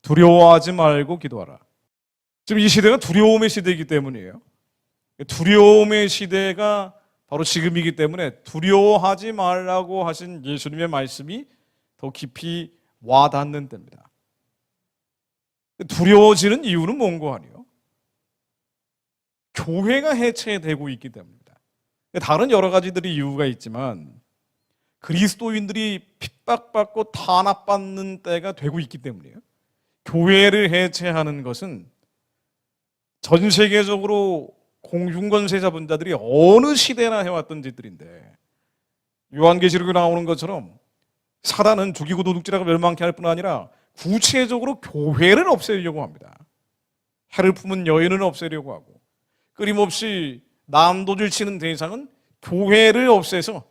두려워하지 말고 기도하라. 지금 이 시대가 두려움의 시대이기 때문이에요. 두려움의 시대가 바로 지금이기 때문에 두려워하지 말라고 하신 예수님의 말씀이 더 깊이 와닿는 때입니다. 두려워지는 이유는 뭔고 아니요? 교회가 해체되고 있기 때문입니다. 다른 여러 가지들이 이유가 있지만 그리스도인들이 핍박받고 탄압받는 때가 되고 있기 때문이에요. 교회를 해체하는 것은 전 세계적으로 공중권세자분자들이 어느 시대나 해왔던 짓들인데, 요한계시록에 나오는 것처럼 사단은 죽이고 도둑질하고 멸망케 할 뿐 아니라 구체적으로 교회를 없애려고 합니다. 해를 품은 여인을 없애려고 하고, 끊임없이 난도질 치는 대상은 교회를 없애서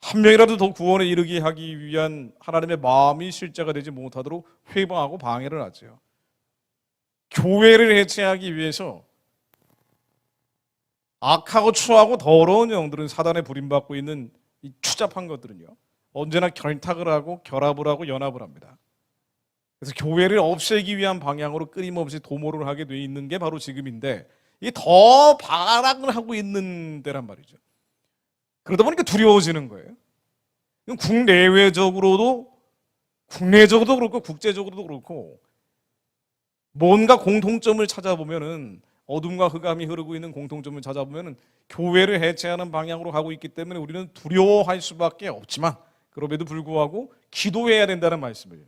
한 명이라도 더 구원에 이르게 하기 위한 하나님의 마음이 실제가 되지 못하도록 회방하고 방해를 하죠. 교회를 해체하기 위해서 악하고 추하고 더러운 영들은, 사단에 부림받고 있는 이 추잡한 것들은요, 언제나 결탁을 하고 결합을 하고 연합을 합니다. 그래서 교회를 없애기 위한 방향으로 끊임없이 도모를 하게 돼 있는 게 바로 지금인데, 이게 더 발악을 하고 있는 때란 말이죠. 그러다 보니까 두려워지는 거예요. 국내외적으로도, 국내적으로도 그렇고 국제적으로도 그렇고, 뭔가 공통점을 찾아보면은, 어둠과 흑암이 흐르고 있는 공통점을 찾아보면은 교회를 해체하는 방향으로 가고 있기 때문에 우리는 두려워할 수밖에 없지만, 그럼에도 불구하고 기도해야 된다는 말씀을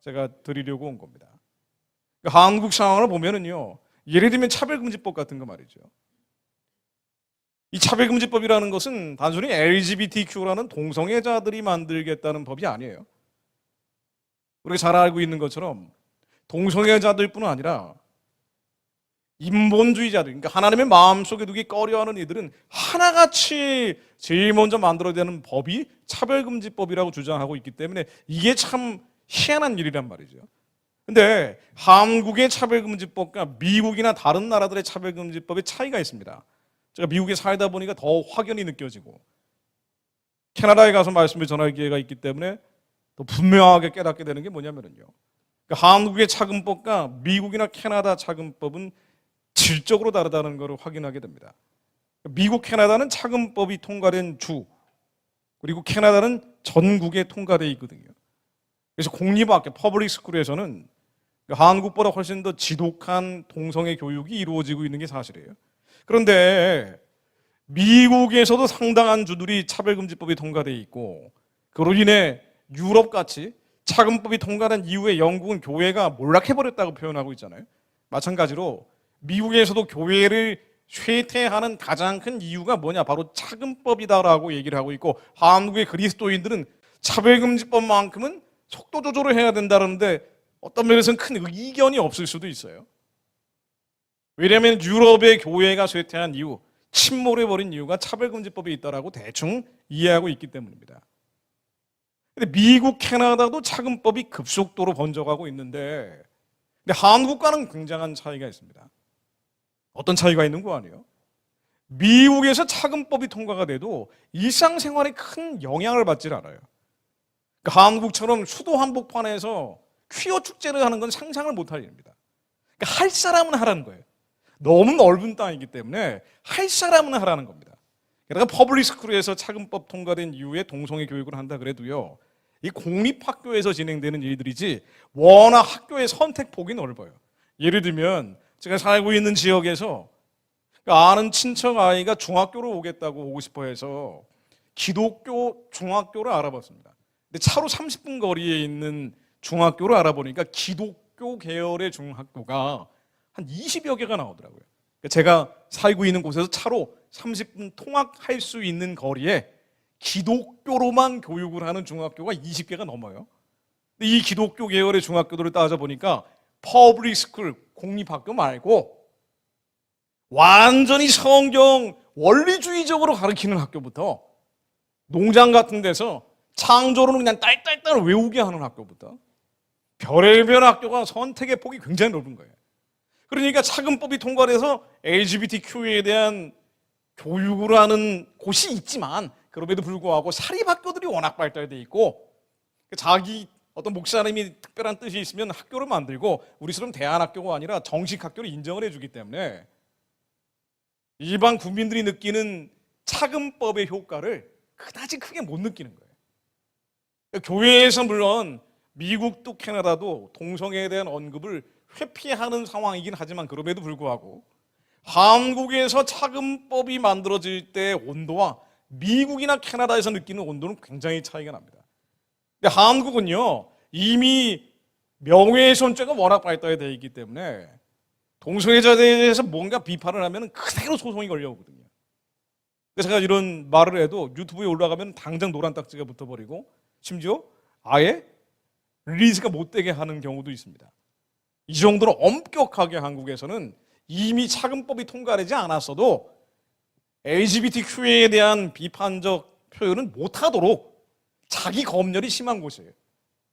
제가 드리려고 온 겁니다. 한국 상황을 보면은요, 예를 들면 차별금지법 같은 거 말이죠. 이 차별금지법이라는 것은 단순히 LGBTQ라는 동성애자들이 만들겠다는 법이 아니에요. 우리가 잘 알고 있는 것처럼 동성애자들뿐 아니라 인본주의자들, 그러니까 하나님의 마음속에 두기 꺼려하는 이들은 하나같이 제일 먼저 만들어야 되는 법이 차별금지법이라고 주장하고 있기 때문에 이게 참 희한한 일이란 말이죠. 근데 한국의 차별금지법과 미국이나 다른 나라들의 차별금지법의 차이가 있습니다. 제가 미국에 살다 보니까 더 확연히 느껴지고, 캐나다에 가서 말씀을 전할 기회가 있기 때문에 더 분명하게 깨닫게 되는 게 뭐냐면요, 그러니까 한국의 차금법과 미국이나 캐나다 차금법은 질적으로 다르다는 것을 확인하게 됩니다. 미국, 캐나다는 차금법이 통과된 주, 그리고 캐나다는 전국에 통과되어 있거든요. 그래서 공립학교, 퍼블릭 스쿨에서는 한국보다 훨씬 더 지독한 동성애 교육이 이루어지고 있는 게 사실이에요. 그런데 미국에서도 상당한 주들이 차별금지법이 통과되어 있고, 그로 인해 유럽같이 차금법이 통과된 이후에 영국은 교회가 몰락해버렸다고 표현하고 있잖아요. 마찬가지로 미국에서도 교회를 쇠퇴하는 가장 큰 이유가 뭐냐, 바로 차금법이다라고 얘기를 하고 있고, 한국의 그리스도인들은 차별금지법만큼은 속도 조절을 해야 된다는데 어떤 면에서는 큰 이견이 없을 수도 있어요. 왜냐하면 유럽의 교회가 쇠퇴한 이유, 침몰해버린 이유가 차별금지법이 있다라고 대충 이해하고 있기 때문입니다. 근데 미국, 캐나다도 차금법이 급속도로 번져가고 있는데, 근데 한국과는 굉장한 차이가 있습니다. 어떤 차이가 있는 거 아니에요? 미국에서 차금법이 통과가 돼도 일상생활에 큰 영향을 받질 않아요. 그러니까 한국처럼 수도 한복판에서 퀴어 축제를 하는 건 상상을 못할 일입니다. 그러니까 할 사람은 하라는 거예요. 너무 넓은 땅이기 때문에 할 사람은 하라는 겁니다. 게다가 퍼블릭 스쿨에서 차금법 통과된 이후에 동성애 교육을 한다 그래도요, 이 공립학교에서 진행되는 일들이지 워낙 학교의 선택폭이 넓어요. 예를 들면 제가 살고 있는 지역에서 아는 친척 아이가 중학교를 오고 싶어 해서 기독교 중학교를 알아봤습니다. 근데 차로 30분 거리에 있는 중학교를 알아보니까 기독교 계열의 중학교가 한 20여 개가 나오더라고요. 제가 살고 있는 곳에서 차로 30분 통학할 수 있는 거리에 기독교로만 교육을 하는 중학교가 20개가 넘어요. 근데 이 기독교 계열의 중학교들을 따져보니까 퍼블릭 스쿨, 공립학교 말고 완전히 성경 원리주의적으로 가르치는 학교부터, 농장 같은 데서 창조론을 그냥 딸딸딸 외우게 하는 학교부터, 별의별 학교가 선택의 폭이 굉장히 넓은 거예요. 그러니까 차금법이 통과돼서 LGBTQ에 대한 교육을 하는 곳이 있지만 그럼에도 불구하고 사립학교들이 워낙 발달돼 있고 자기 어떤 목사님이 특별한 뜻이 있으면 학교를 만들고 우리처럼 대안학교가 아니라 정식 학교를 인정을 해주기 때문에 일반 국민들이 느끼는 차금법의 효과를 그다지 크게 못 느끼는 거예요. 교회에서 물론 미국도 캐나다도 동성애에 대한 언급을 회피하는 상황이긴 하지만 그럼에도 불구하고 한국에서 차금법이 만들어질 때 온도와 미국이나 캐나다에서 느끼는 온도는 굉장히 차이가 납니다. 근데 한국은요 이미 명예훼손죄가 워낙 발달되어 있기 때문에 동성애자에 대해서 뭔가 비판을 하면 그대로 소송이 걸려오거든요. 그래서 제가 이런 말을 해도 유튜브에 올라가면 당장 노란 딱지가 붙어버리고 심지어 아예 릴리즈가 못되게 하는 경우도 있습니다. 이 정도로 엄격하게 한국에서는 이미 차금법이 통과되지 않았어도 LGBTQ에 대한 비판적 표현은 못하도록 자기 검열이 심한 곳이에요.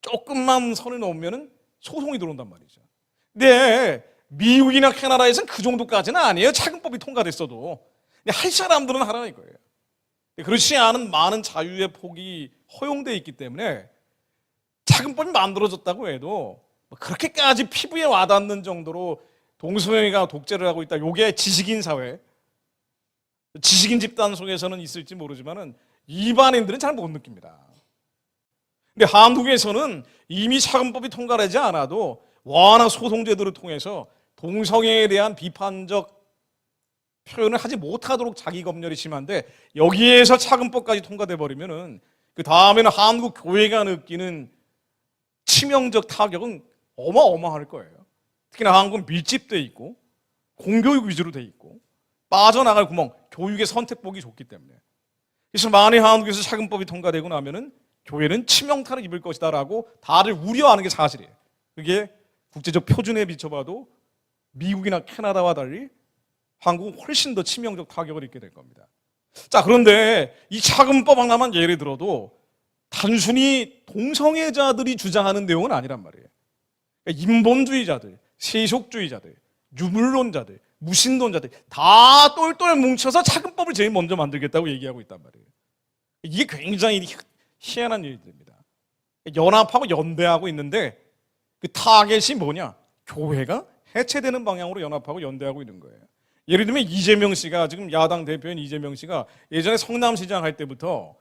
조금만 선을 넘으면 소송이 들어온단 말이죠. 근데 미국이나 캐나다에서는 그 정도까지는 아니에요. 차금법이 통과됐어도. 근데 할 사람들은 하라 이거예요. 그렇지 않은 많은 자유의 폭이 허용되어 있기 때문에 차금법이 만들어졌다고 해도 그렇게까지 피부에 와닿는 정도로 동성애가 독재를 하고 있다. 이게 지식인 사회, 지식인 집단 속에서는 있을지 모르지만은 일반인들은 잘 못 느낍니다. 근데 한국에서는 이미 차금법이 통과되지 않아도 워낙 소송제도를 통해서 동성애에 대한 비판적 표현을 하지 못하도록 자기 검열이 심한데 여기에서 차금법까지 통과돼 버리면은 그 다음에는 한국 교회가 느끼는 치명적 타격은 어마어마할 거예요. 특히나 한국은 밀집돼 있고 공교육 위주로 돼 있고 빠져나갈 구멍, 교육의 선택폭이 좁기 때문에. 그래서 만약 한국에서 차금법이 통과되고 나면은 교회는 치명타를 입을 것이다라고 다들 우려하는 게 사실이에요. 그게 국제적 표준에 비춰봐도 미국이나 캐나다와 달리 한국은 훨씬 더 치명적 타격을 입게 될 겁니다. 자, 그런데 이 차금법 하나만 예를 들어도 단순히 동성애자들이 주장하는 내용은 아니란 말이에요. 그러니까 인본주의자들, 세속주의자들, 유물론자들, 무신론자들 다 똘똘 뭉쳐서 차금법을 제일 먼저 만들겠다고 얘기하고 있단 말이에요. 이게 굉장히 희한한 일들입니다. 연합하고 연대하고 있는데 그 타겟이 뭐냐? 교회가 해체되는 방향으로 연합하고 연대하고 있는 거예요. 예를 들면 이재명 씨가 지금 야당 대표인 이재명 씨가 예전에 성남시장 할 때부터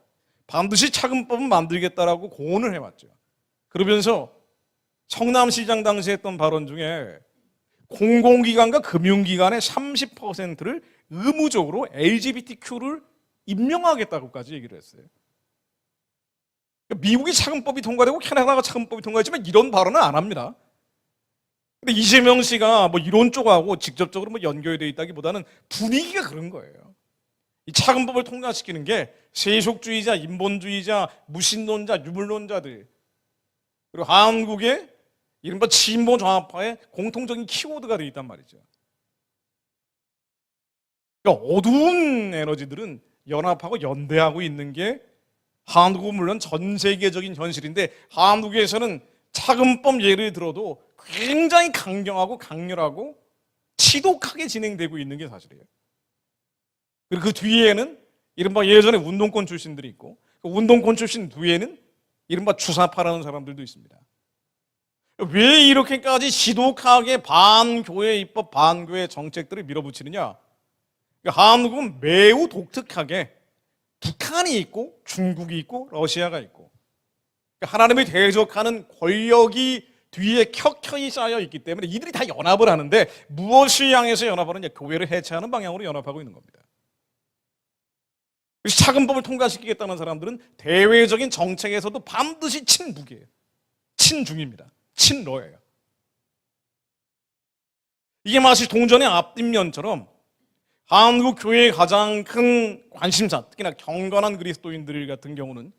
반드시 차금법은 만들겠다라고 공언을 해왔죠. 그러면서 성남시장 당시 했던 발언 중에 공공기관과 금융기관의 30%를 의무적으로 LGBTQ를 임명하겠다고까지 얘기를 했어요. 미국이 차금법이 통과되고 캐나다가 차금법이 통과했지만 이런 발언은 안 합니다. 근데 이재명 씨가 뭐 이론 쪽하고 직접적으로 뭐 연결되어 있다기보다는 분위기가 그런 거예요. 이 차금법을 통과시키는 게 세속주의자, 인본주의자, 무신론자, 유물론자들 그리고 한국의 이른바 진보 좌파의 공통적인 키워드가 되어 있단 말이죠. 그러니까 어두운 에너지들은 연합하고 연대하고 있는 게 한국은 물론 전 세계적인 현실인데 한국에서는 차금법 예를 들어도 굉장히 강경하고 강렬하고 지독하게 진행되고 있는 게 사실이에요. 그리고 그 뒤에는 이른바 예전에 운동권 출신들이 있고 그 운동권 출신 뒤에는 이른바 주사파라는 사람들도 있습니다. 왜 이렇게까지 지독하게 반교회 입법, 반교회 정책들을 밀어붙이느냐? 한국은 매우 독특하게 북한이 있고 중국이 있고 러시아가 있고 하나님을 대적하는 권력이 뒤에 켜켜이 쌓여 있기 때문에 이들이 다 연합을 하는데 무엇을 향해서 연합을 하느냐? 교회를 해체하는 방향으로 연합하고 있는 겁니다. 그래서 차금법을 통과시키겠다는 사람들은 대외적인 정책에서도 반드시 친북이에요. 친중입니다. 친러예요. 이게 마치 동전의 앞뒷면처럼 한국 교회의 가장 큰 관심사, 특히나 경건한 그리스도인들 같은 경우는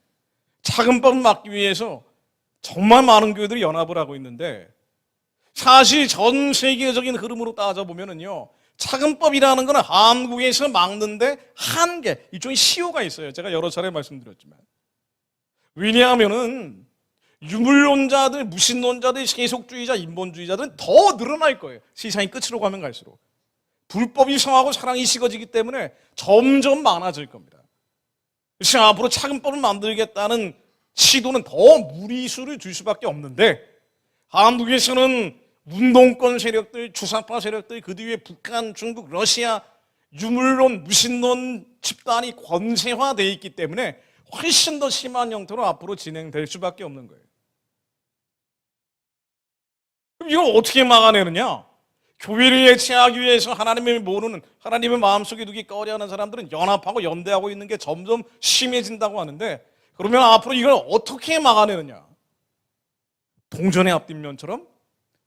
차금법을 막기 위해서 정말 많은 교회들이 연합을 하고 있는데 사실 전 세계적인 흐름으로 따져보면은요, 차금법이라는 것은 한국에서 막는데 한계, 일종의 시효가 있어요. 제가 여러 차례 말씀드렸지만. 왜냐하면은 유물론자들, 무신론자들, 세속주의자, 인본주의자들은 더 늘어날 거예요. 세상이 끝으로 가면 갈수록. 불법이 성하고 사랑이 식어지기 때문에 점점 많아질 겁니다. 그래서 앞으로 차근법을 만들겠다는 시도는 더 무리수를 줄 수밖에 없는데, 한국에서는 운동권 세력들, 주사파 세력들, 그 뒤에 북한, 중국, 러시아, 유물론, 무신론 집단이 권세화되어 있기 때문에 훨씬 더 심한 형태로 앞으로 진행될 수밖에 없는 거예요. 그럼 이걸 어떻게 막아내느냐? 교회를 해체하기 위해서 하나님을 모르는, 하나님의 마음속에 두기 꺼려하는 사람들은 연합하고 연대하고 있는 게 점점 심해진다고 하는데, 그러면 앞으로 이걸 어떻게 막아내느냐? 동전의 앞뒷면처럼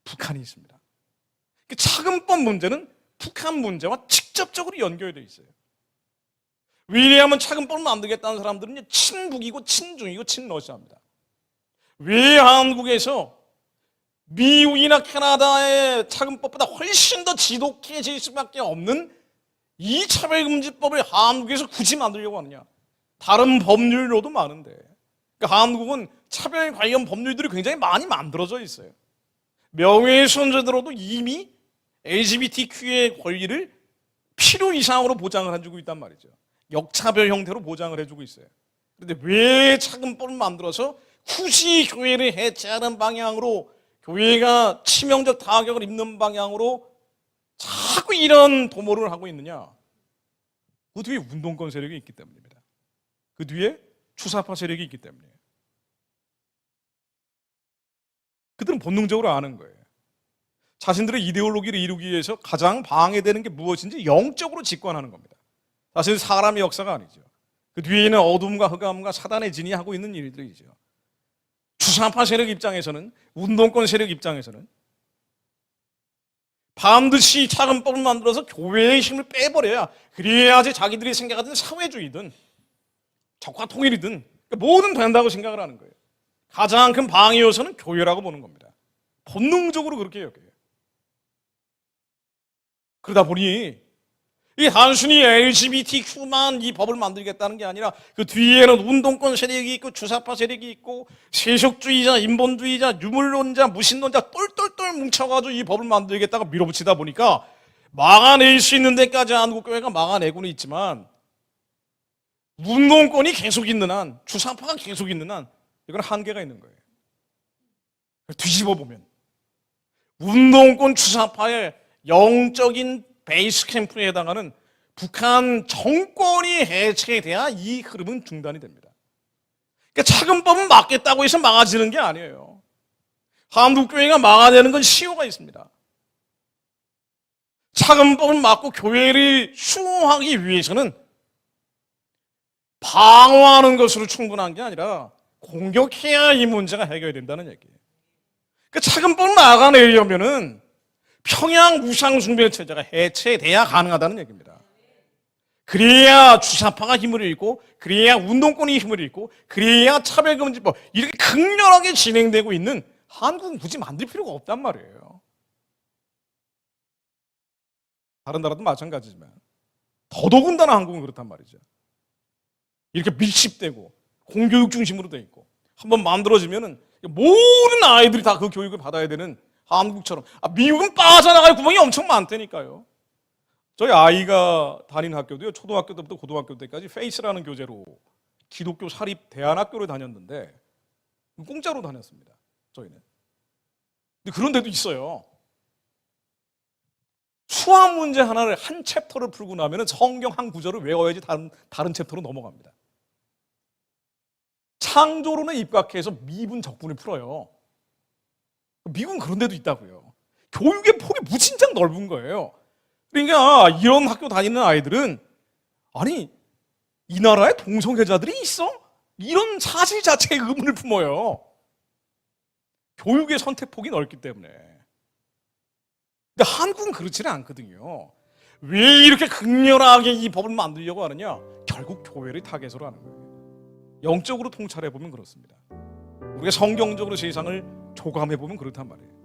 북한이 있습니다. 차근법 문제는 북한 문제와 직접적으로 연결되어 있어요. 왜냐하면 차근법을 만들겠다는 사람들은 친북이고 친중이고 친러시아입니다. 왜 한국에서 미국이나 캐나다의 차근법보다 훨씬 더 지독해질 수밖에 없는 이 차별금지법을 한국에서 굳이 만들려고 하느냐? 다른 법률로도 많은데, 그러니까 한국은 차별 관련 법률들이 굉장히 많이 만들어져 있어요. 명예훼손죄로도 이미 LGBTQ의 권리를 필요 이상으로 보장을 해주고 있단 말이죠. 역차별 형태로 보장을 해주고 있어요. 그런데 왜 차근법을 만들어서 굳이 교회를 해체하는 방향으로, 교회가 치명적 타격을 입는 방향으로 자꾸 이런 도모를 하고 있느냐? 그 뒤에 운동권 세력이 있기 때문입니다. 그 뒤에 추사파 세력이 있기 때문이에요. 그들은 본능적으로 아는 거예요. 자신들의 이데올로기를 이루기 위해서 가장 방해되는 게 무엇인지 영적으로 직관하는 겁니다. 사실 사람의 역사가 아니죠. 그 뒤에는 어둠과 흑암과 사단의 진이 하고 있는 일들이죠. 주사파 세력 입장에서는, 운동권 세력 입장에서는 반드시 차근법을 만들어서 교회의 힘을 빼버려야, 그래야지 자기들이 생각하던 사회주의든 적화 통일이든 뭐든 된다고 생각을 하는 거예요. 가장 큰 방해 요소는 교회라고 보는 겁니다. 본능적으로 그렇게 여겨요. 그러다 보니 이 단순히 LGBTQ만 이 법을 만들겠다는 게 아니라 그 뒤에는 운동권 세력이 있고 주사파 세력이 있고 세속주의자, 인본주의자, 유물론자, 무신론자 똘똘똘 뭉쳐가지고 이 법을 만들겠다고 밀어붙이다 보니까 막아낼 수 있는 데까지 한국교회가 막아내고는 있지만, 운동권이 계속 있는 한, 주사파가 계속 있는 한, 이건 한계가 있는 거예요. 뒤집어 보면 운동권 주사파의 영적인 베이스 캠프에 해당하는 북한 정권이 해체돼야 이 흐름은 중단이 됩니다. 그러니까 차근법은 막겠다고 해서 막아지는 게 아니에요. 한국교회가 막아내는 건 시효가 있습니다. 차근법을 막고 교회를 수호하기 위해서는 방어하는 것으로 충분한 게 아니라 공격해야 이 문제가 해결된다는 얘기예요. 그 차근법을 막아내려면은 평양 우상숭배 체제가 해체돼야 가능하다는 얘기입니다. 그래야 주사파가 힘을 잃고, 그래야 운동권이 힘을 잃고, 그래야 차별금지법, 이렇게 극렬하게 진행되고 있는 한국은 굳이 만들 필요가 없단 말이에요. 다른 나라도 마찬가지지만 더더군다나 한국은 그렇단 말이죠. 이렇게 밀집되고 공교육 중심으로 돼 있고, 한번 만들어지면은 모든 아이들이 다 그 교육을 받아야 되는 한국처럼. 미국은 빠져나갈 구멍이 엄청 많다니까요. 저희 아이가 다니는 학교도요, 초등학교 때부터 고등학교 때까지 페이스라는 교재로 기독교 사립 대안학교를 다녔는데 공짜로 다녔습니다. 저희는. 근데 그런 데도 있어요. 수학 문제 하나를 한 챕터를 풀고 나면 성경 한 구절을 외워야지 다른 챕터로 넘어갑니다. 창조론에 입각해서 미분 적분을 풀어요. 미국은 그런 데도 있다고요. 교육의 폭이 무진장 넓은 거예요. 그러니까 이런 학교 다니는 아이들은, 아니 이 나라에 동성애자들이 있어? 이런 사실 자체에 의문을 품어요. 교육의 선택폭이 넓기 때문에. 근데 한국은 그렇지는 않거든요. 왜 이렇게 극렬하게 이 법을 만들려고 하느냐? 결국 교회를 타겟으로 하는 거예요. 영적으로 통찰해보면 그렇습니다. 우리가 성경적으로 세상을 조감해보면 그렇단 말이에요.